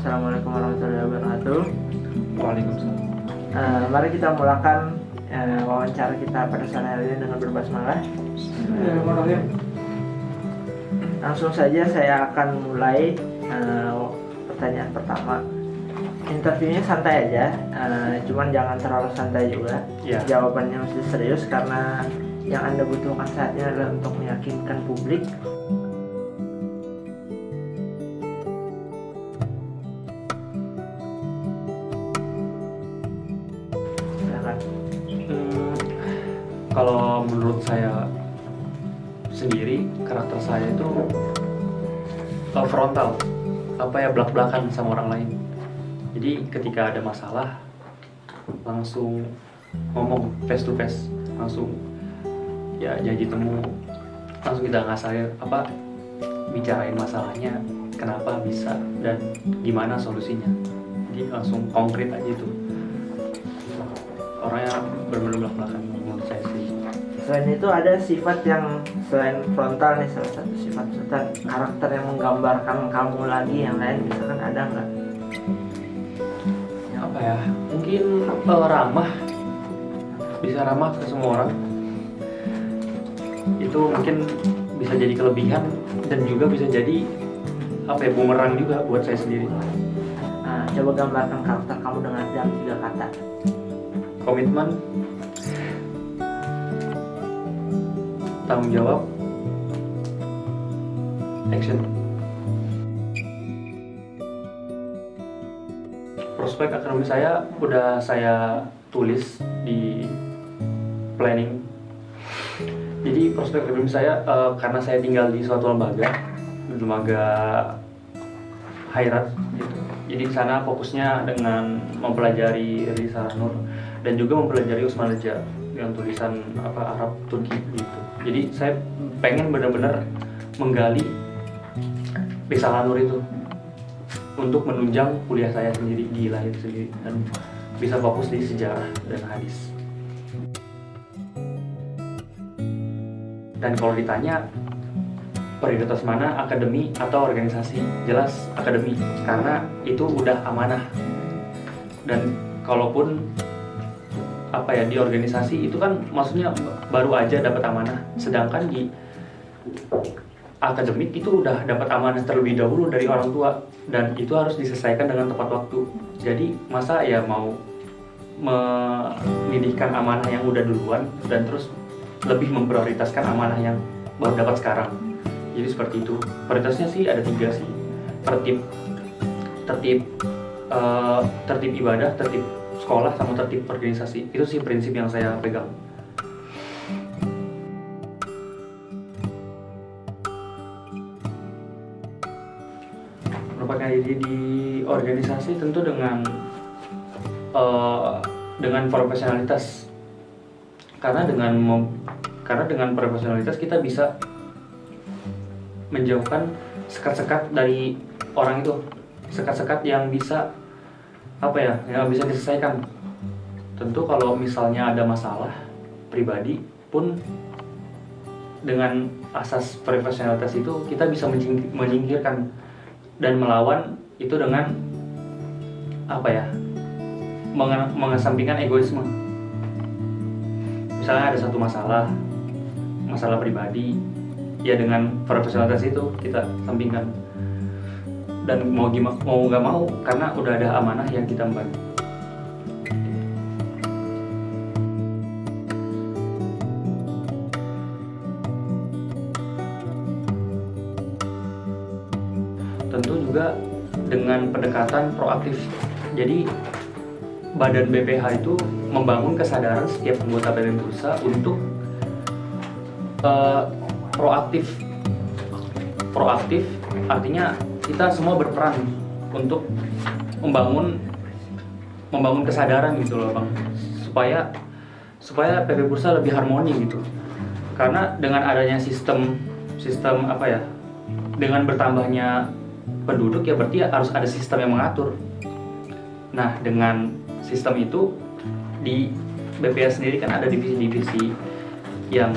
Assalamualaikum warahmatullahi wabarakatuh. Waalaikumsalam. Mari kita mulakan wawancara kita pada sore hari ini dengan berbasmalah. Langsung saja saya akan mulai pertanyaan pertama. Interviewnya santai aja, cuman jangan terlalu santai juga. Ya. Jawabannya mesti serius karena yang Anda butuhkan saat ini adalah untuk meyakinkan publik. Silakan. Kalau menurut saya sendiri, karakter saya itu frontal, belak-belakan sama orang lain. Jadi ketika ada masalah, langsung ngomong face to face, langsung ya janji temu, langsung kita bicarain masalahnya, kenapa bisa dan gimana solusinya. Jadi langsung konkret aja itu. Orangnya benar-benar belak-belakan menurut saya sih. Selain itu ada sifat yang selain frontal nih, salah satu sifat karakter yang menggambarkan kamu lagi yang lain, misalkan ada nggak? Mungkin ramah, bisa ramah ke semua orang. Itu mungkin bisa jadi kelebihan dan juga bisa jadi bumerang juga buat saya sendiri. Nah, coba gambarkan karakter kamu dengan dalam 3 kata. Komitmen, tanggung jawab, action. Prospek akademik saya udah saya tulis di planning. Jadi prospek akademik saya karena saya tinggal di suatu lembaga Khairat gitu. Jadi di sana fokusnya dengan mempelajari Risalah Nur dan juga mempelajari Usman Leja dengan tulisan Arab Turki gitu. Jadi saya pengen benar-benar menggali Risalah Nur itu untuk menunjang kuliah saya sendiri di Lahir sendiri dan bisa fokus di sejarah dan hadis. Dan kalau ditanya prioritas mana, akademi atau organisasi, jelas akademi karena itu udah amanah. Dan kalaupun di organisasi itu kan maksudnya baru aja dapat amanah, sedangkan di akademik itu udah dapat amanah terlebih dahulu dari orang tua dan itu harus diselesaikan dengan tepat waktu. Jadi masa ya mau menidihkan amanah yang udah duluan dan terus lebih memprioritaskan amanah yang baru dapat sekarang. Jadi seperti itu. Prioritasnya sih ada 3 sih. Tertib ibadah, tertib sekolah, sama tertib organisasi. Itu sih prinsip yang saya pegang. Menempatkan diri di organisasi tentu dengan profesionalitas. Karena dengan profesionalitas kita bisa menjauhkan sekat-sekat dari orang itu, sekat-sekat yang bisa yang bisa diselesaikan. Tentu kalau misalnya ada masalah pribadi pun dengan asas profesionalitas itu kita bisa menyingkirkan dan melawan itu dengan mengesampingkan egoisme. Misalnya ada satu masalah pribadi, ya dengan profesionalitas itu kita sampingkan dan mau nggak mau karena udah ada amanah yang kita emban. Tentu juga dengan pendekatan proaktif. Jadi Badan BPH itu membangun kesadaran setiap anggota PB Bursa untuk proaktif artinya kita semua berperan untuk membangun kesadaran gitu loh Bang, supaya PB Bursa lebih harmoni gitu. Karena dengan adanya sistem dengan bertambahnya penduduk ya berarti harus ada sistem yang mengatur. Nah, dengan sistem itu di BPH sendiri kan ada divisi-divisi yang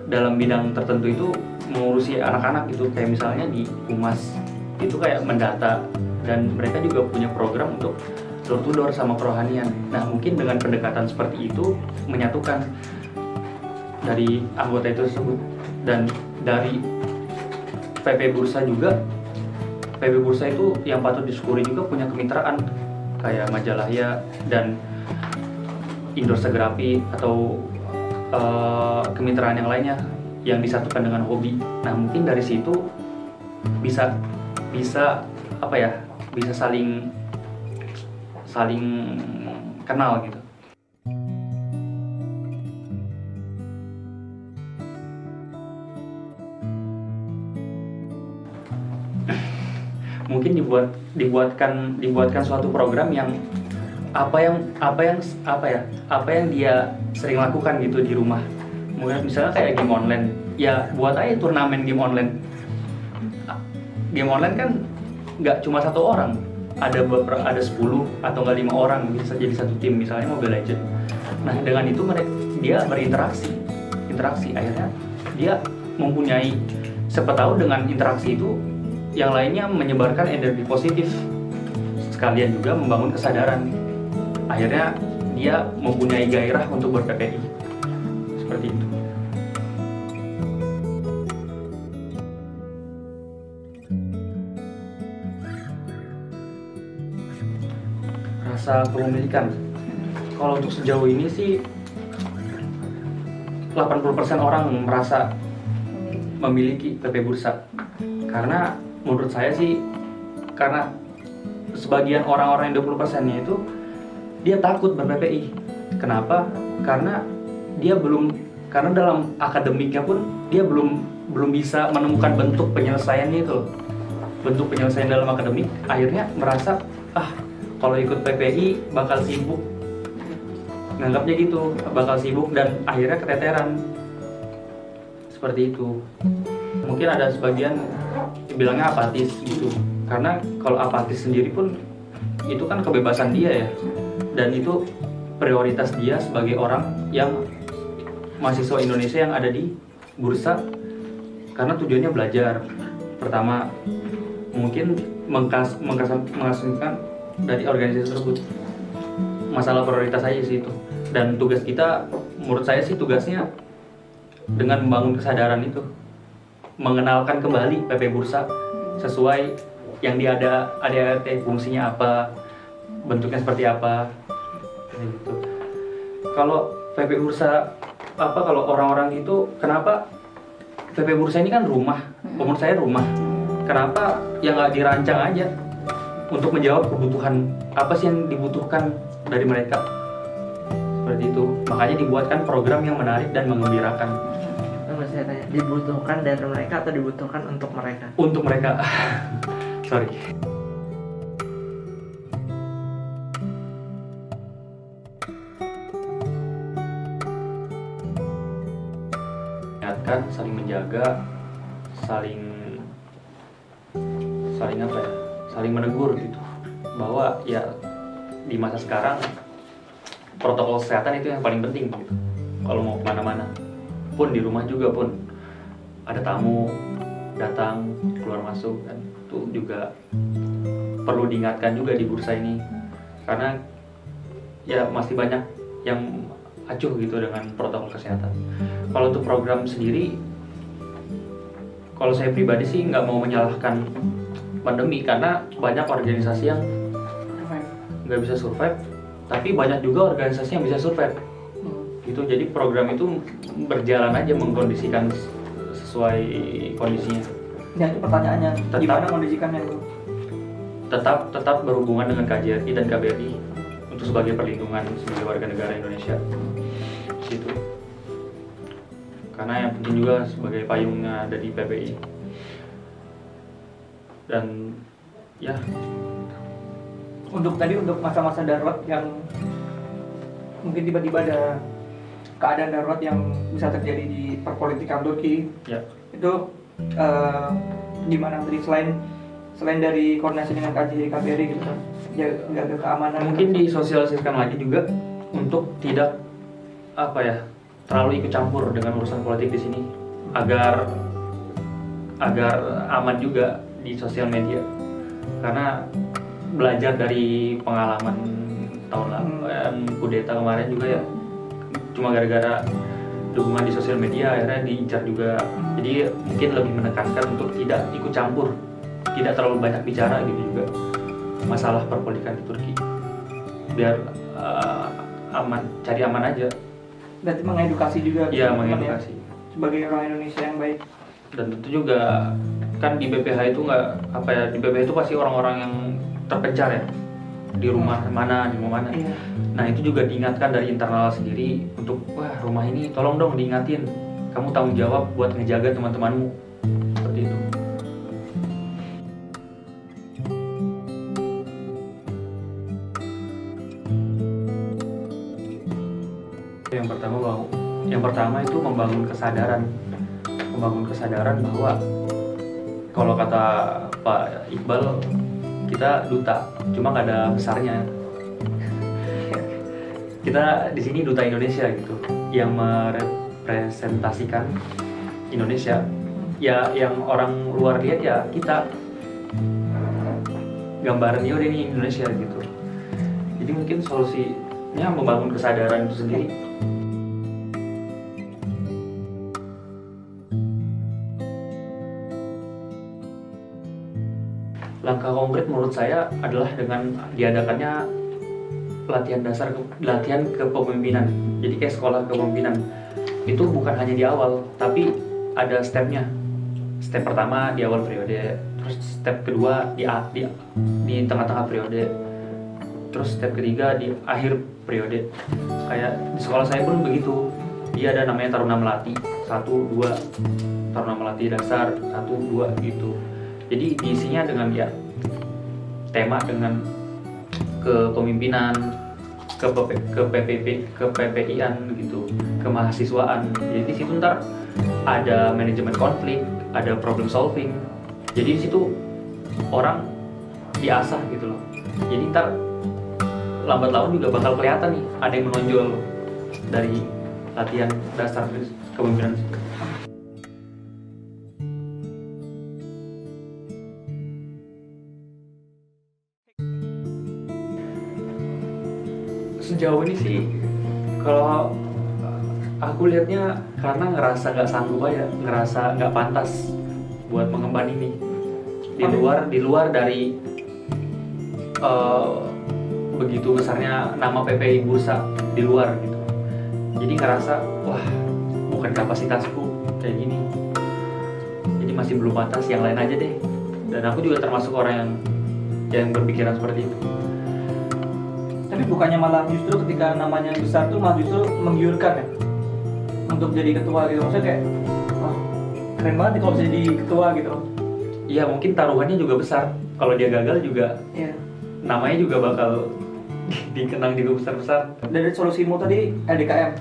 dalam bidang tertentu itu mengurusi anak-anak gitu, kayak misalnya di Humas itu kayak mendata dan mereka juga punya program untuk door to door sama kerohanian. Nah, mungkin dengan pendekatan seperti itu menyatukan dari anggota itu tersebut. Dan dari PP Bursa juga, PP Bursa itu yang patut disyukuri juga punya kemitraan kayak Majalaya dan Indoor Segrafi atau kemitraan yang lainnya yang disatukan dengan hobi. Nah, mungkin dari situ bisa apa ya, bisa saling kenal gitu. Mungkin dibuatkan suatu program yang apa yang dia sering lakukan gitu di rumah. Mungkin misalnya kayak game online, ya buat aja turnamen game online. Game online kan nggak cuma satu orang, ada 10 atau nggak 5 orang bisa jadi satu tim, misalnya Mobile Legends. Nah, dengan itu dia berinteraksi, akhirnya dia mempunyai, siapa tahu dengan interaksi itu yang lainnya menyebarkan energi positif, sekalian juga membangun kesadaran. Akhirnya dia mempunyai gairah untuk ber-PPI seperti itu. Rasa kepemilikan, kalau untuk sejauh ini sih 80% orang merasa memiliki PP Bursa. Karena menurut saya sih, karena sebagian orang-orang yang 20%-nya itu dia takut ber-PPI. Kenapa? Karena dalam akademiknya pun dia belum bisa menemukan bentuk penyelesaiannya itu loh. Bentuk penyelesaian dalam akademik, akhirnya merasa kalau ikut PPI bakal sibuk. Nganggapnya gitu, bakal sibuk dan akhirnya keteteran. Seperti itu. Mungkin ada sebagian bilangnya apatis gitu. Karena kalau apatis sendiri pun itu kan kebebasan dia ya. Dan itu prioritas dia sebagai orang yang mahasiswa Indonesia yang ada di Bursa, karena tujuannya belajar. Pertama, mungkin mengasingkan dari organisasi tersebut. Masalah prioritas aja sih itu. Dan tugas kita, menurut saya sih tugasnya dengan membangun kesadaran itu, mengenalkan kembali PP Bursa sesuai yang dia ada ADART, fungsinya apa, bentuknya seperti apa gitu. Kalau PP Bursa kalau orang-orang itu, kenapa PP Bursa ini kan rumah, menurut saya rumah, kenapa yang nggak dirancang aja untuk menjawab kebutuhan apa sih yang dibutuhkan dari mereka, seperti itu. Makanya dibuatkan program yang menarik dan menggembirakan. Saya tanya, dibutuhkan dari mereka atau dibutuhkan untuk mereka? Untuk mereka. Sorry. Ingatkan, saling menjaga, saling apa ya? Saling menegur gitu. Bahwa ya di masa sekarang protokol kesehatan itu yang paling penting gitu. Kalau mau kemana-mana, pun di rumah juga pun ada tamu datang keluar masuk, kan itu juga perlu diingatkan juga di Bursa ini, karena ya masih banyak yang acuh gitu dengan protokol kesehatan. Kalau untuk program sendiri, kalau saya pribadi sih nggak mau menyalahkan pandemi, karena banyak organisasi yang nggak bisa survive, tapi banyak juga organisasi yang bisa survive gitu. Jadi program itu berjalan aja, mengkondisikan sesuai kondisinya. Ya, itu pertanyaannya, gimana kondisikannya itu? Tetap berhubungan dengan KJRI dan KBRI untuk sebagai perlindungan sebagai warga negara Indonesia situ. Karena yang penting juga sebagai payungnya ada di PPI. Dan ya, untuk masa-masa darurat yang mungkin tiba-tiba ada keadaan darurat yang bisa terjadi di perpolitikan Turki, ya. Itu gimana tadi, selain dari koordinasi dengan KJRI, KBRI gitu kan, jaga keamanan? Mungkin disosialisasikan lagi juga untuk tidak terlalu ikut campur dengan urusan politik di sini, agar aman juga di sosial media. Karena belajar dari pengalaman tahun lalu yang kudeta kemarin juga ya, cuma gara-gara dukungan di sosial media akhirnya diincar juga. Jadi mungkin lebih menekankan untuk tidak ikut campur, tidak terlalu banyak bicara gitu juga masalah perpolitikan di Turki, biar aman, cari aman aja. Berarti mengedukasi juga. Iya, teman-teman mengedukasi. ya, sebagai orang Indonesia yang baik. Dan tentu juga kan di BPH itu nggak apa ya, di BPH itu pasti orang-orang yang terpencar ya, di rumah mana, di rumah mana. Iya. Nah itu juga diingatkan dari internal sendiri untuk, wah rumah ini tolong dong diingatin, kamu tanggung jawab buat ngejaga teman-temanmu, seperti itu. Yang pertama itu membangun kesadaran bahwa kalau kata Pak Iqbal, kita duta, cuma nggak ada besarnya. Kita di sini duta Indonesia gitu, yang merepresentasikan Indonesia. Ya, yang orang luar lihat ya kita gambarannya udah ini Indonesia gitu. Jadi mungkin solusinya membangun kesadaran itu sendiri. Langkah konkret menurut saya adalah dengan diadakannya latihan kepemimpinan. Jadi kayak sekolah kepemimpinan. Itu bukan hanya di awal, tapi ada stepnya. Step pertama di awal periode, terus step kedua di tengah-tengah periode, terus step ketiga di akhir periode. Kayak di sekolah saya pun begitu. Dia ada namanya Taruna Melati 1, 2, Taruna Melati dasar 1, 2 gitu. Jadi diisinya dengan ya tema dengan kepemimpinan, ke PPP-an gitu, kemahasiswaan. Jadi di situ ntar ada manajemen konflik, ada problem solving. Jadi di situ orang diasah gitu loh. Jadi ntar lambat laun juga bakal kelihatan nih ada yang menonjol dari latihan dasar kepemimpinan. Sejauh ini sih kalau aku lihatnya karena ngerasa nggak sanggup aja, ngerasa nggak pantas buat mengemban ini di luar dari begitu besarnya nama PPI Bursa di luar gitu. Jadi ngerasa wah bukan kapasitasku kayak gini, jadi masih belum pantas, yang lain aja deh. Dan aku juga termasuk orang yang berpikiran seperti itu. Tapi bukannya malah justru ketika namanya besar tuh malah justru menggiurkan ya untuk jadi ketua gitu. Maksudnya kayak wah keren banget nih kalau bisa jadi ketua gitu. Iya, mungkin taruhannya juga besar. Kalau dia gagal juga Iya. namanya juga bakal dikenang juga besar-besar. Dari solusimu tadi LDKM.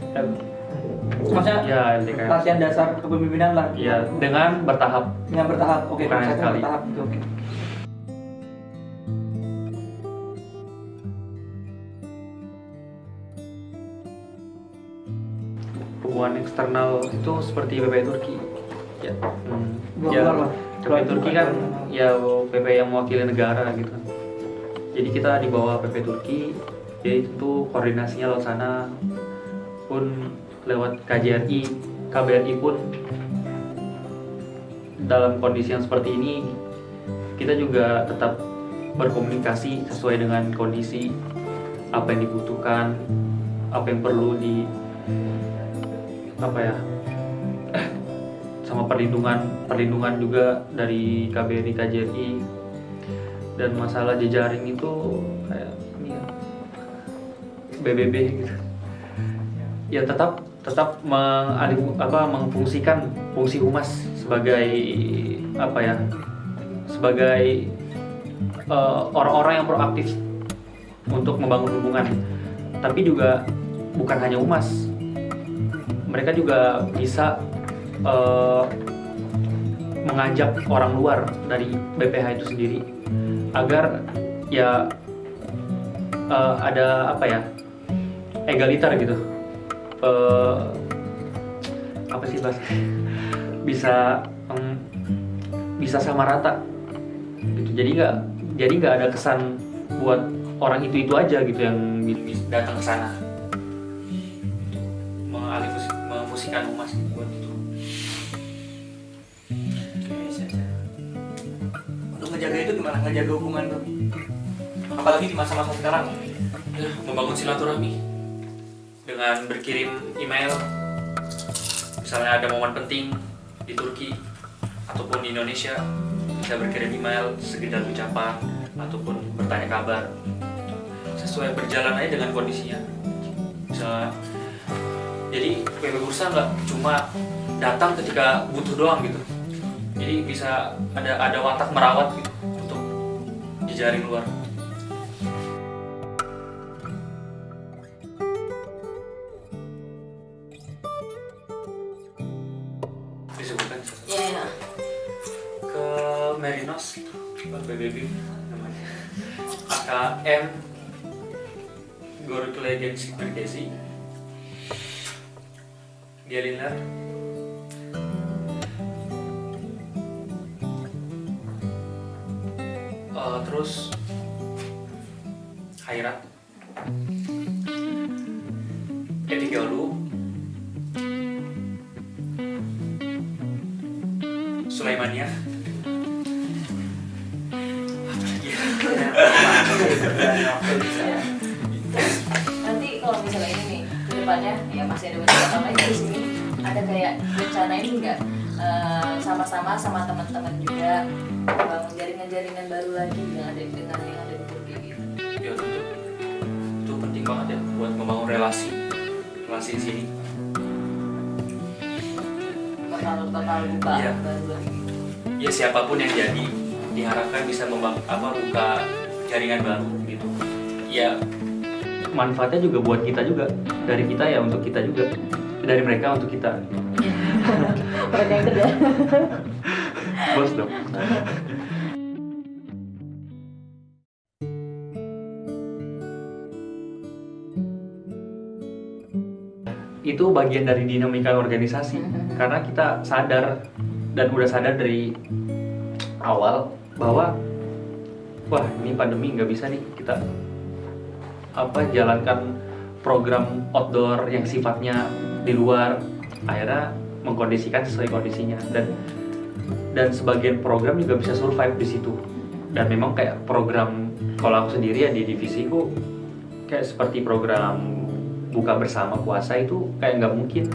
Maksudnya Ya, LDKM. latihan dasar kepemimpinan lah. Ya, dengan bertahap. Dengan bertahap. Oke, Bukan konsepnya sekali. bertahap gitu. Oke. Hubungan eksternal itu seperti PPI Turki. Ya, ya Luar lah. PPI Turki kan ya PPI yang mewakili negara gitu. Jadi kita di bawah PPI Turki, jadi itu koordinasinya lewat sana pun lewat KBRI pun dalam kondisi yang seperti ini kita juga tetap berkomunikasi sesuai dengan kondisi, apa yang dibutuhkan, apa yang perlu sama perlindungan juga dari KBRI KJRI. Dan masalah jejaring itu kayak ini ya, BBB gitu ya, tetap mengfungsikan fungsi humas sebagai sebagai orang-orang yang proaktif untuk membangun hubungan. Tapi juga bukan hanya humas, mereka juga bisa mengajak orang luar dari BPH itu sendiri agar ya ada egaliter gitu, bisa sama rata gitu. Jadi nggak ada kesan buat orang itu aja gitu yang datang ke sana, memfungsikan humas buat itu. Untuk ngejaga itu gimana? Ngejaga hubungan tuh, apalagi di masa-masa sekarang. Ya, membangun silaturahmi dengan berkirim email, misalnya ada momen penting di Turki ataupun di Indonesia, bisa berkirim email sekedar ucapan ataupun bertanya kabar, sesuai berjalan aja dengan kondisinya. Misalnya, jadi PP Bursa nggak cuma datang ketika butuh doang gitu, jadi bisa ada watak merawat gitu untuk jejaring luar. Disebutkan Iya. ke Merinos, PBB namanya, AKM Gorkle Gensik Merkezi, Gelinler, terus Khairat, Etigalu, Sulaimania, Terus nanti kalau misalnya ini nih kedepannya ya masih ada beberapa lagi di sini, ada kayak rencana ini nggak sama-sama sama teman-teman juga membangun jaringan-jaringan baru lagi yang ada dengan yang ada di Turki gitu. ya tentu itu penting banget ya buat membangun relasi di sini. Total buka Iya. baru lagi gitu. Ya siapapun yang jadi diharapkan bisa buka jaringan baru gitu. Ya manfaatnya juga buat kita juga, dari kita ya untuk kita juga, dari mereka untuk kita. Mereka yang kerja. Bos dong. Itu bagian dari dinamika organisasi, karena kita sadar dan udah sadar dari awal bahwa wah ini pandemi nggak bisa nih kita jalankan program outdoor yang sifatnya di luar, akhirnya mengkondisikan sesuai kondisinya, dan sebagian program juga bisa survive di situ. Dan memang kayak program, kalau aku sendiri ya di divisiku kayak seperti program buka bersama puasa itu kayak nggak mungkin,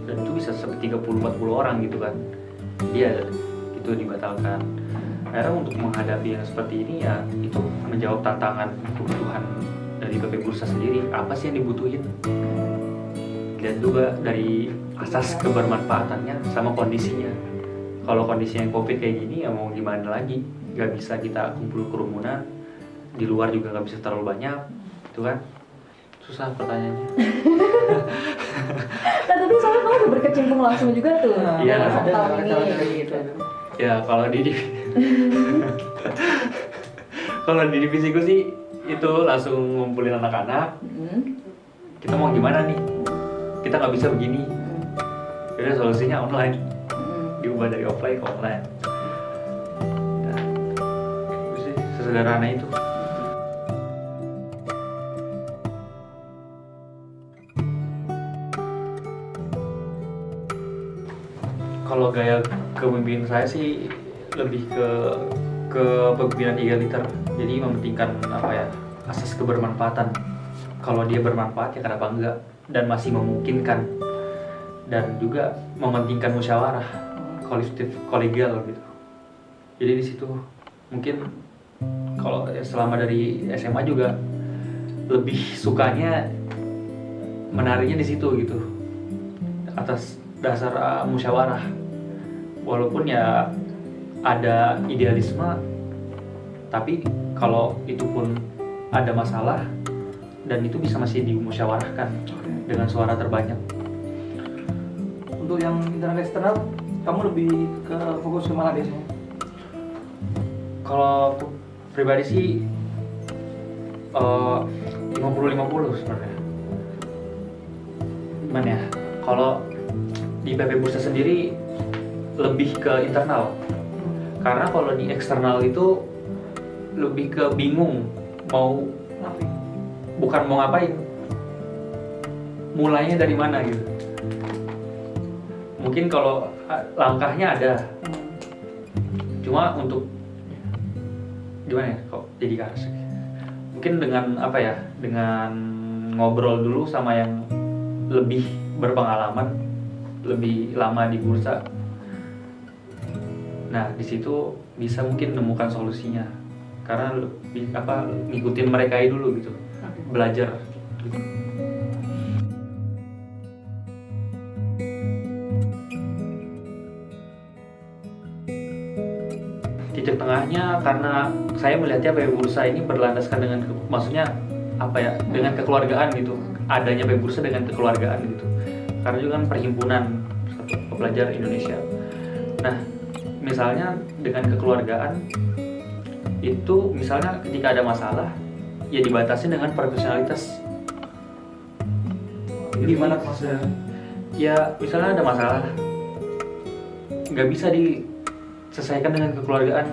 dan itu bisa seperti 30-40 orang gitu kan, dia itu dibatalkan. Akhirnya untuk menghadapi yang seperti ini ya itu menjawab tantangan kebutuhan dari PP Bursa sendiri, apa sih yang dibutuhin, dan juga dari asas kebermanfaatannya sama kondisinya. Kalau kondisinya COVID kayak gini ya mau gimana lagi, nggak bisa kita kumpul kerumunan, di luar juga nggak bisa terlalu banyak, itu kan susah pertanyaannya. Nah tapi soalnya kamu udah berkecimpung langsung juga tuh Iya. dalam satu tahun Ada ini gitu. Ya kalau kalau di divisiku sih itu langsung ngumpulin anak-anak, kita mau gimana nih, kita nggak bisa begini, jadi solusinya online, diubah dari offline ke online. Nah, itu sih sesederhana itu. Kalau gaya kepemimpinan saya sih lebih ke kepemimpinan egaliter, jadi mementingkan asas kebermanfaatan. Kalau dia bermanfaat ya kenapa enggak, dan masih memungkinkan, dan juga mementingkan musyawarah kolektif kolegial gitu. Jadi di situ mungkin kalau selama dari SMA juga lebih sukanya menariknya di situ gitu, atas dasar musyawarah, walaupun ya ada idealisme, tapi kalau itu pun ada masalah dan itu bisa masih dimusyawarahkan dengan suara terbanyak. Untuk yang internal eksternal, kamu lebih ke fokus ke mana biasanya? Kalau aku pribadi sih 50-50 sebenarnya. Gimana ya? Kalau di PP Bursa sendiri lebih ke internal, karena kalau di eksternal itu lebih ke bingung mau bukan mau ngapain, mulainya dari mana gitu. Mungkin kalau langkahnya ada, cuma untuk gimana ya kok jadi ke arah sih? Mungkin dengan apa ya, dengan ngobrol dulu sama yang lebih berpengalaman, lebih lama di bursa. Nah di situ bisa mungkin menemukan solusinya, karena lebih apa, ngikutin mereka dulu gitu, belajar gitu. Titik tengahnya karena saya melihatnya PB Bursa ini berlandaskan dengan maksudnya apa ya, dengan kekeluargaan gitu, adanya PB Bursa dengan kekeluargaan gitu, karena juga kan perhimpunan pelajar Indonesia. Nah misalnya dengan kekeluargaan itu, misalnya ketika ada masalah ya dibatasi dengan profesionalitas. Gimana maksudnya? Ya misalnya ada masalah nggak bisa diselesaikan dengan kekeluargaan,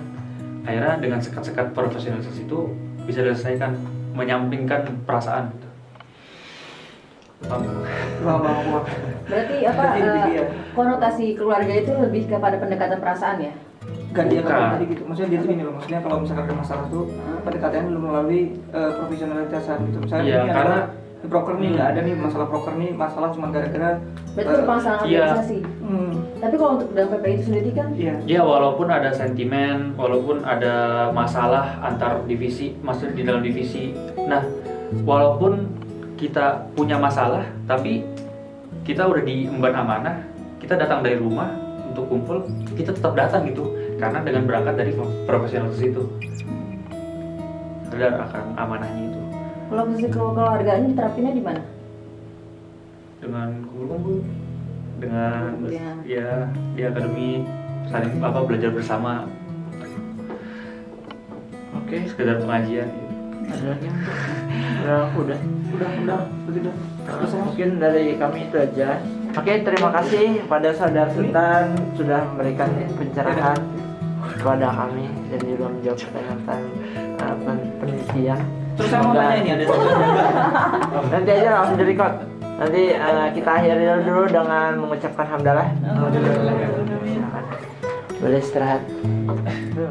akhirnya dengan sekat-sekat profesionalitas itu bisa diselesaikan, menyampingkan perasaan gitu. Berarti apa, konotasi keluarga itu lebih kepada pendekatan perasaan ya? Ganti Bukan. apa tadi gitu, maksudnya dia tuh gini loh, maksudnya kalau misalkan ada masalah tuh pendekatannya belum melalui profesionalitasan gitu. Misalnya Iya, ini karena ada proker nih, nggak ada nih masalah proker nih, masalah cuma gara-gara Berarti permasalahan iya. organisasi. Tapi kalau untuk dalam PPI itu sendiri kan iya. ya walaupun ada sentimen, walaupun ada masalah antar divisi, maksudnya di dalam divisi. Nah walaupun kita punya masalah, tapi kita udah diemban amanah, kita datang dari rumah untuk kumpul, kita tetap datang gitu, karena dengan berangkat dari profesionalitas itu, sadar akan amanahnya itu. kalau posisi keluarganya diterapinnya di mana? Dengan kumpul-kumpul, dengan Ya. ya di akademi, saling apa, belajar bersama, Oke, sekedar pengajian gitu. ada lagi udah. Udah, begitu. Mungkin dari kami itu aja. Oke, terima kasih pada Saudara Sultan sudah memberikan pencerahan kepada kami dan juga menjawab pertanyaan penelitian. Terus saya mau Semoga- tanya ini, ada satu Nanti aja langsung di record. Nanti kita akhiri dulu dengan mengucapkan hamdalah. Silakan. Boleh istirahat.